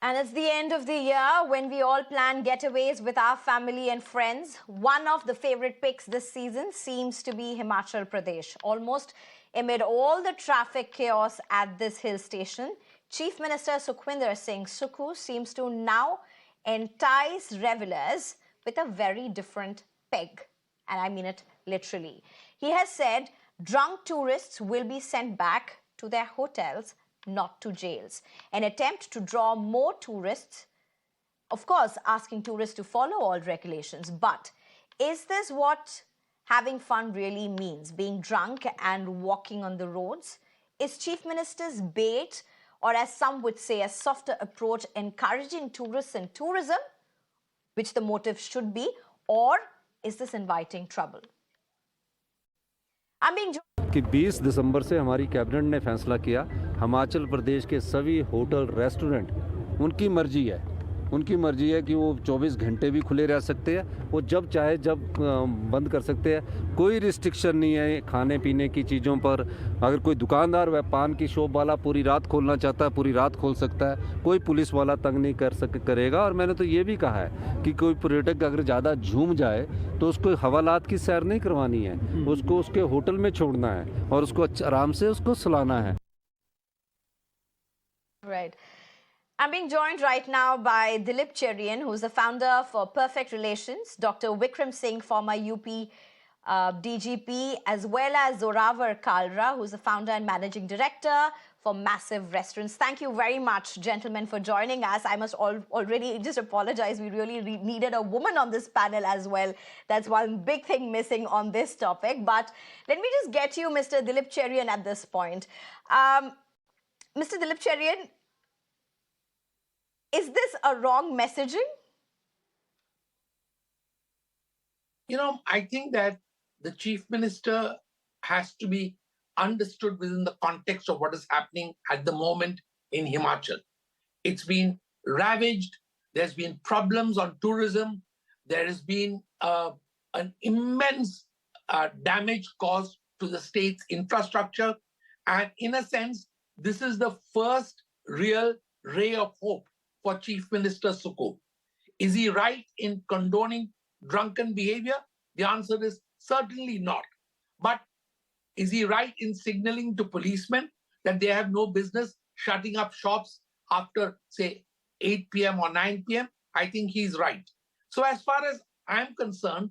And it's the end of the year when we all plan getaways with our family and friends. One of the favorite picks this season seems to be Himachal Pradesh. Almost amid all the traffic chaos at this hill station, Chief Minister Sukhvinder Sukhu seems to now entice revelers with a very different peg. And I mean it literally. He has said drunk tourists will be sent back to their hotels, not to jails. An attempt to draw more tourists, of course, asking tourists to follow all regulations. But is this what having fun really means? Being drunk and walking on the roads? Is Chief Minister's bait, or as some would say, a softer approach, encouraging tourists and tourism, which the motive should be, or is this inviting trouble? I'm being कि 20 दिसंबर से हमारी cabinet ने फैसला किया हिमाचल प्रदेश के सभी hotel restaurant उनकी मर्जी है कि वो 24 घंटे भी खुले रह सकते हैं, वो जब चाहे जब बंद कर सकते हैं। कोई रिस्ट्रिक्शन नहीं है खाने पीने की चीज़ों पर। अगर कोई दुकानदार व पान की शॉप वाला पूरी रात खोलना चाहता है, पूरी रात खोल सकता है। कोई पुलिस वाला तंग नहीं करेगा। और मैंने तो ये भी कहा है कि कोई पर्यटक अगर ज़्यादा झूम जाए तो उसको हवालात की सैर नहीं करवानी है, उसको उसके होटल में छोड़ना है और उसको आराम से उसको सुलाना है। Right. I'm being joined right now by Dilip Cherian, who's the founder for Perfect Relations, Dr. Vikram Singh, former UP DGP, as well as Zoravar Kalra, who's the founder and managing director for Massive Restaurants. Thank you very much, gentlemen, for joining us. I must already just apologize. We really needed a woman on this panel as well. That's one big thing missing on this topic. But let me just get you, Mr. Dilip Cherian, at this point. Mr. Dilip Cherian, is this a wrong messaging? You know, I think that the Chief Minister has to be understood within the context of what is happening at the moment in Himachal. It's been ravaged. There's been problems on tourism. There has been an immense damage caused to the state's infrastructure. And in a sense, this is the first real ray of hope for Chief Minister Sukhu. Is he right in condoning drunken behavior? The answer is certainly not. But is he right in signaling to policemen that they have no business shutting up shops after, say, 8 p.m. or 9 p.m.? I think he's right. So as far as I'm concerned,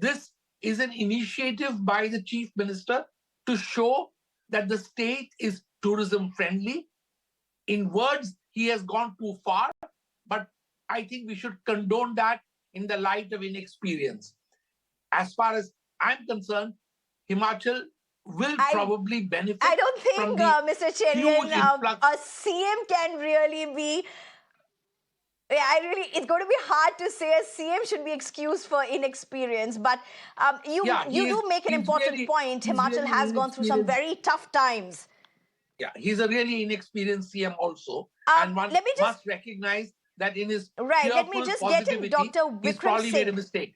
this is an initiative by the Chief Minister to show that the state is tourism friendly. In words, he has gone too far, but I think we should condone that in the light of inexperience. As far as I'm concerned, Himachal will probably benefit. I don't think, Mr. Cherian, a CM can really be. It's going to be hard to say a CM should be excused for inexperience. But you do make an important point. Himachal has gone through some very tough times. Yeah, he's a really inexperienced CM also. And one must recognize that in his let me just get in Dr. he's Vikram probably Singh. made a mistake.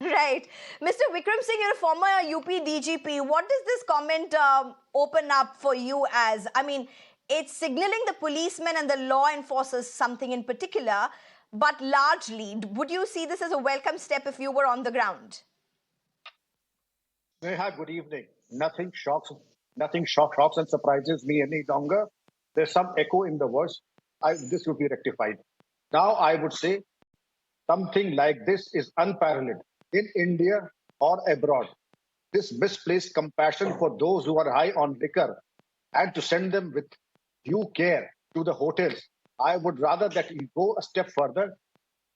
Right. Mr. Vikram Singh, you're a former UP DGP. What does this comment open up for you as? I mean, it's signaling the policemen and the law enforcers something in particular, but largely, would you see this as a welcome step if you were on the ground? Sneha, good evening. Nothing shocks and surprises me any longer. There's some echo in the words. This would be rectified. Now I would say something like this is unparalleled in India or abroad. This misplaced compassion for those who are high on liquor and to send them with due care to the hotels. I would rather that he go a step further,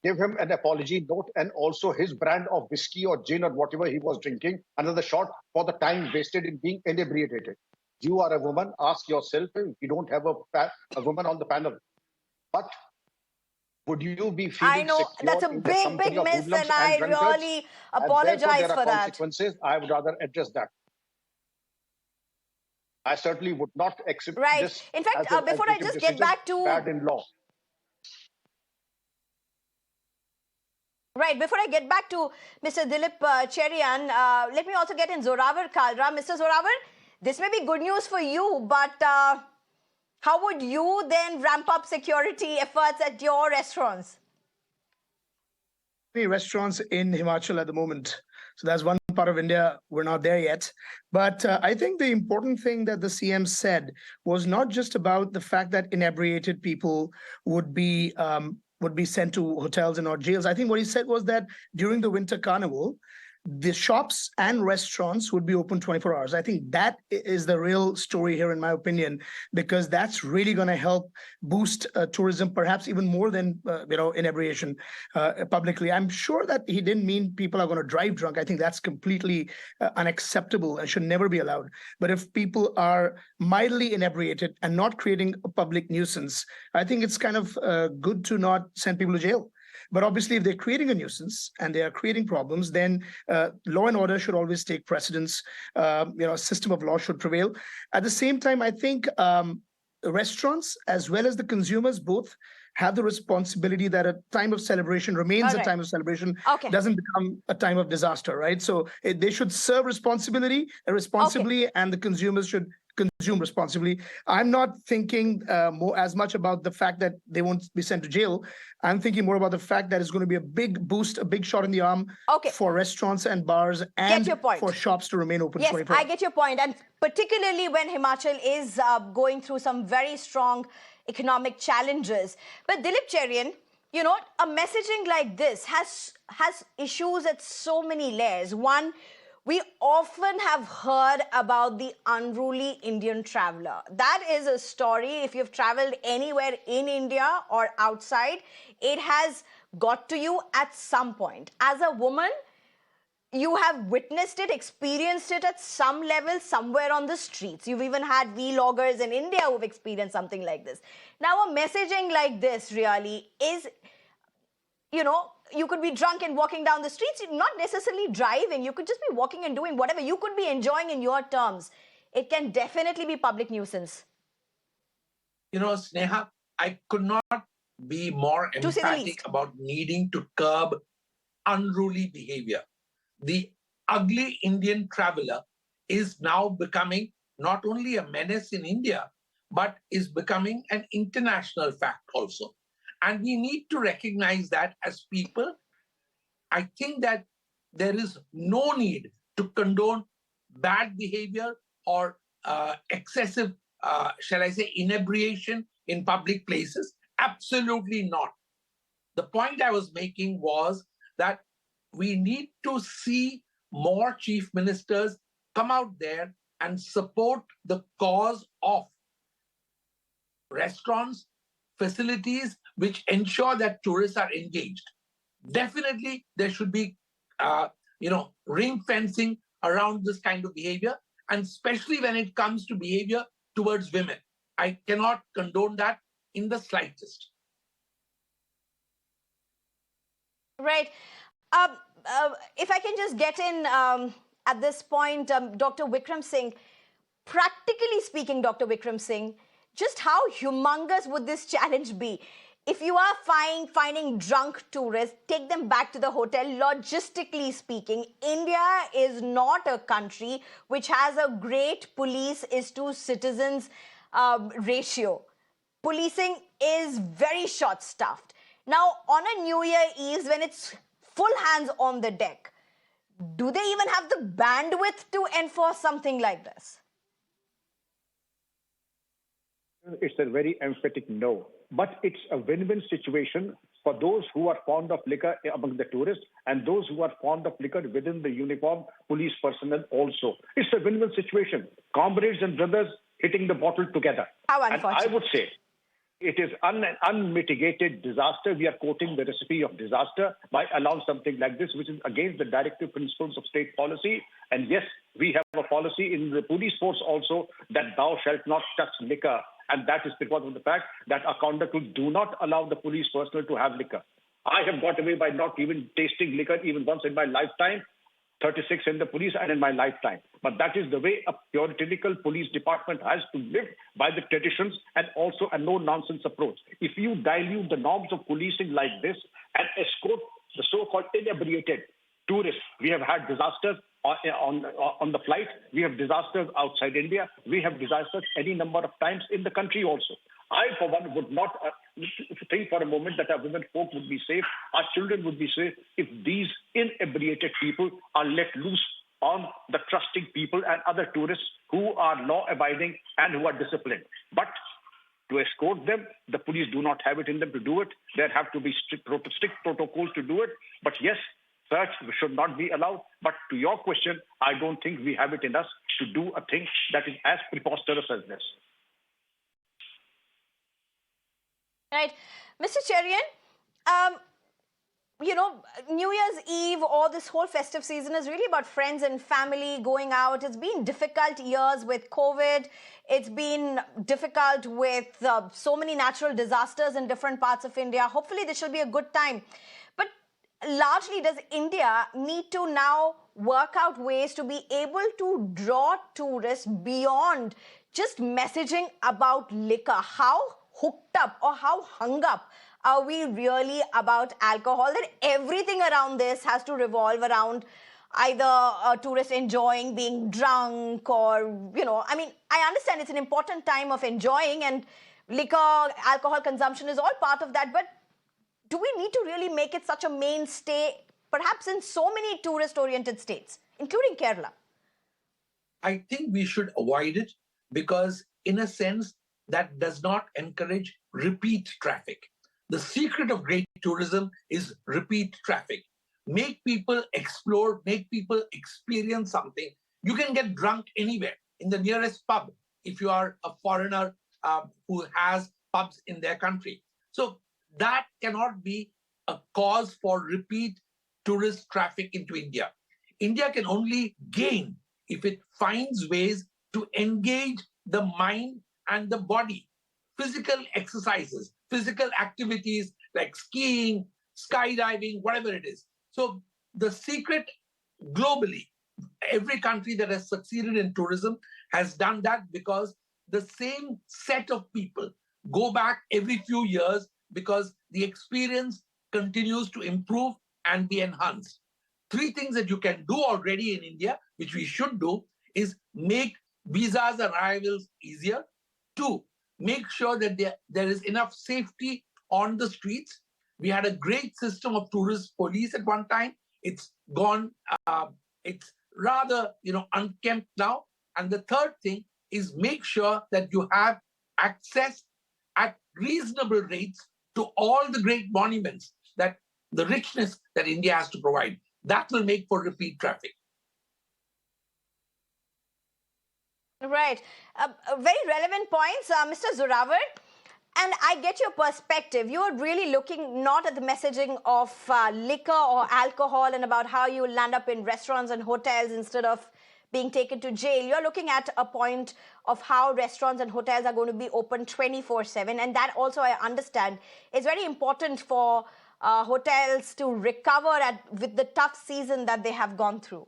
give him an apology note and also his brand of whiskey or gin or whatever he was drinking, another shot for the time wasted in being inebriated. You are a woman, ask yourself if you don't have a woman on the panel. But would you be feeling I know, that's a big miss and I really apologize for that. Consequences, I would rather address that. I certainly would not accept this. In fact, before I just get back to... bad in law. Right, before I get back to Mr. Dilip Cherian, let me also get in Zoravar Kalra. Mr. Zoravar, this may be good news for you, but How would you then ramp up security efforts at your restaurants? Many restaurants in Himachal at the moment. So that's one part of India. We're not there yet. But I think the important thing that the CM said was not just about the fact that inebriated people would be sent to hotels and not jails. I think what he said was that during the Winter Carnival, the shops and restaurants would be open 24 hours. I think that is the real story here, in my opinion, because that's really going to help boost tourism, perhaps even more than inebriation publicly. I'm sure that he didn't mean people are going to drive drunk. I think that's completely unacceptable and should never be allowed. But if people are mildly inebriated and not creating a public nuisance, I think it's kind of good to not send people to jail. But obviously, if they're creating a nuisance and they are creating problems, then law and order should always take precedence. A system of law should prevail. At the same time, I think restaurants as well as the consumers both have the responsibility that a time of celebration remains a time of celebration, doesn't become a time of disaster, right? So they should serve responsibly, and the consumers should consume responsibly. I'm not thinking as much about the fact that they won't be sent to jail. I'm thinking more about the fact that it's going to be a big boost, a big shot in the arm for restaurants and bars and for shops to remain open 24 hours. I get your point. And particularly when Himachal is going through some very strong economic challenges. But Dilip Cherian, a messaging like this has issues at so many layers. One, we often have heard about the unruly Indian traveler. That is a story. If you've traveled anywhere in India or outside, it has got to you at some point. As a woman, you have witnessed it, experienced it at some level somewhere on the streets. You've even had vloggers in India who've experienced something like this. Now, a messaging like this really is, you could be drunk and walking down the streets, not necessarily driving. You could just be walking and doing whatever. You could be enjoying in your terms. It can definitely be public nuisance. Sneha, I could not be more emphatic about needing to curb unruly behavior. The ugly Indian traveler is now becoming not only a menace in India, but is becoming an international fact also. And we need to recognize that as people. I think that there is no need to condone bad behavior or excessive, shall I say, inebriation in public places. Absolutely not. The point I was making was that we need to see more chief ministers come out there and support the cause of restaurants, facilities which ensure that tourists are engaged. Definitely, there should be, ring fencing around this kind of behavior, and especially when it comes to behavior towards women. I cannot condone that in the slightest. Right. If I can just get in at this point, Dr. Vikram Singh, practically speaking, Dr. Vikram Singh, just how humongous would this challenge be? If you are finding drunk tourists, take them back to the hotel. Logistically speaking, India is not a country which has a great police is to citizens ratio. Policing is very short-staffed. Now, on a New Year Eve, when it's full hands on the deck, do they even have the bandwidth to enforce something like this? It's a very emphatic no. But it's a win-win situation for those who are fond of liquor among the tourists and those who are fond of liquor within the uniform police personnel also. It's a win-win situation. Comrades and brothers hitting the bottle together. How unfortunate. And I would say it is unmitigated disaster. We are quoting the recipe of disaster by allowing something like this, which is against the directive principles of state policy. And yes, we have a policy in the police force also that thou shalt not touch liquor. And that is because of the fact that our conduct will do not allow the police personnel to have liquor. I have got away by not even tasting liquor even once in my lifetime, 36 in the police and in my lifetime. But that is the way a puritanical police department has to live, by the traditions and also a no-nonsense approach. If you dilute the norms of policing like this and escort the so-called inebriated tourists, we have had disasters on the flight. We have disasters outside India. We have disasters any number of times in the country also. I, for one, would not think for a moment that our women folk would be safe, our children would be safe if these inebriated people are let loose on the trusting people and other tourists who are law-abiding and who are disciplined. But to escort them, the police do not have it in them to do it. There have to be strict protocols to do it. But yes, search should not be allowed. But to your question, I don't think we have it in us to do a thing that is as preposterous as this. Right. Mr. Cherian, New Year's Eve or this whole festive season is really about friends and family going out. It's been difficult years with COVID. It's been difficult with so many natural disasters in different parts of India. Hopefully this will be a good time. But largely, does India need to now work out ways to be able to draw tourists beyond just messaging about liquor? How hooked up or how hung up are we really about alcohol that everything around this has to revolve around either a tourist enjoying being drunk or, I understand it's an important time of enjoying and liquor, alcohol consumption is all part of that. But do we need to really make it such a mainstay, perhaps in so many tourist-oriented states, including Kerala? I think we should avoid it because, in a sense, that does not encourage repeat traffic. The secret of great tourism is repeat traffic. Make people explore, make people experience something. You can get drunk anywhere, in the nearest pub, if you are a foreigner who has pubs in their country. So that cannot be a cause for repeat tourist traffic into India. India can only gain if it finds ways to engage the mind and the body. Physical exercises, physical activities like skiing, skydiving, whatever it is. So the secret globally, every country that has succeeded in tourism has done that because the same set of people go back every few years because the experience continues to improve and be enhanced. 3 things that you can do already in India, which we should do, is make visas arrivals easier. 2, make sure that there is enough safety on the streets. We had a great system of tourist police at one time. It's gone, it's rather, unkempt now. And the 3rd thing is make sure that you have access at reasonable rates to all the great monuments, that the richness that India has to provide. That will make for repeat traffic. Right. Very relevant points, Mr. Zorawar. And I get your perspective. You're really looking not at the messaging of liquor or alcohol and about how you land up in restaurants and hotels instead of being taken to jail. You're looking at a point of how restaurants and hotels are going to be open 24/7. And that also, I understand, is very important for hotels to recover with the tough season that they have gone through.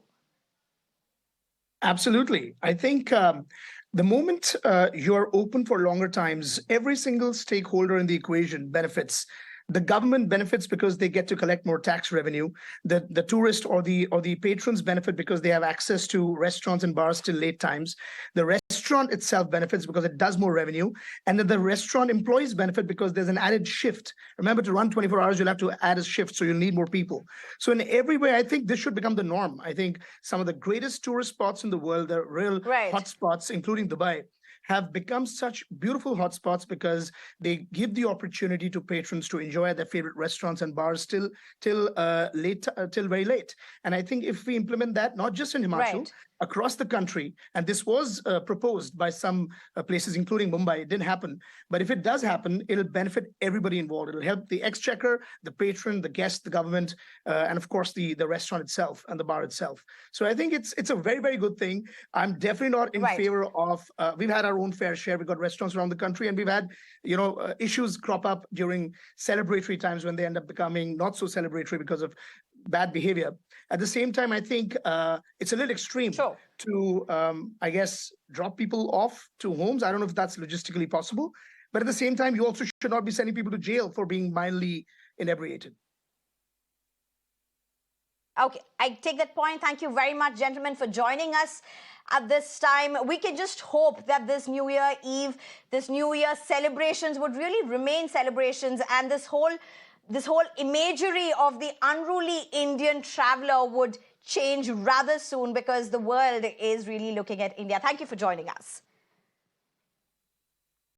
Absolutely. I think the moment you're open for longer times, every single stakeholder in the equation benefits. The government benefits because they get to collect more tax revenue. The tourist or the patrons benefit because they have access to restaurants and bars till late times. The restaurant itself benefits because it does more revenue. And then the restaurant employees benefit because there's an added shift. Remember, to run 24 hours, you'll have to add a shift, so you'll need more people. So in every way, I think this should become the norm. I think some of the greatest tourist spots in the world, the real hot spots, including Dubai, have become such beautiful hotspots because they give the opportunity to patrons to enjoy their favorite restaurants and bars till very late. And I think if we implement that, not just in Himachal, across the country, and this was proposed by some places, including Mumbai, it didn't happen. But if it does happen, it'll benefit everybody involved. It'll help the exchequer, the patron, the guest, the government, and of course the restaurant itself and the bar itself. So I think it's a very, very good thing. I'm definitely not in favor of, we've had our own fair share. We've got restaurants around the country, and we've had, issues crop up during celebratory times when they end up becoming not so celebratory because of bad behavior. At the same time, I think it's a little extreme to, I guess, drop people off to homes. I don't know if that's logistically possible. But at the same time, you also should not be sending people to jail for being mildly inebriated. Okay, I take that point. Thank you very much, gentlemen, for joining us at this time. We can just hope that this New Year Eve, this New Year celebrations would really remain celebrations, and this whole imagery of the unruly Indian traveler would change rather soon, because the world is really looking at India. Thank you for joining us.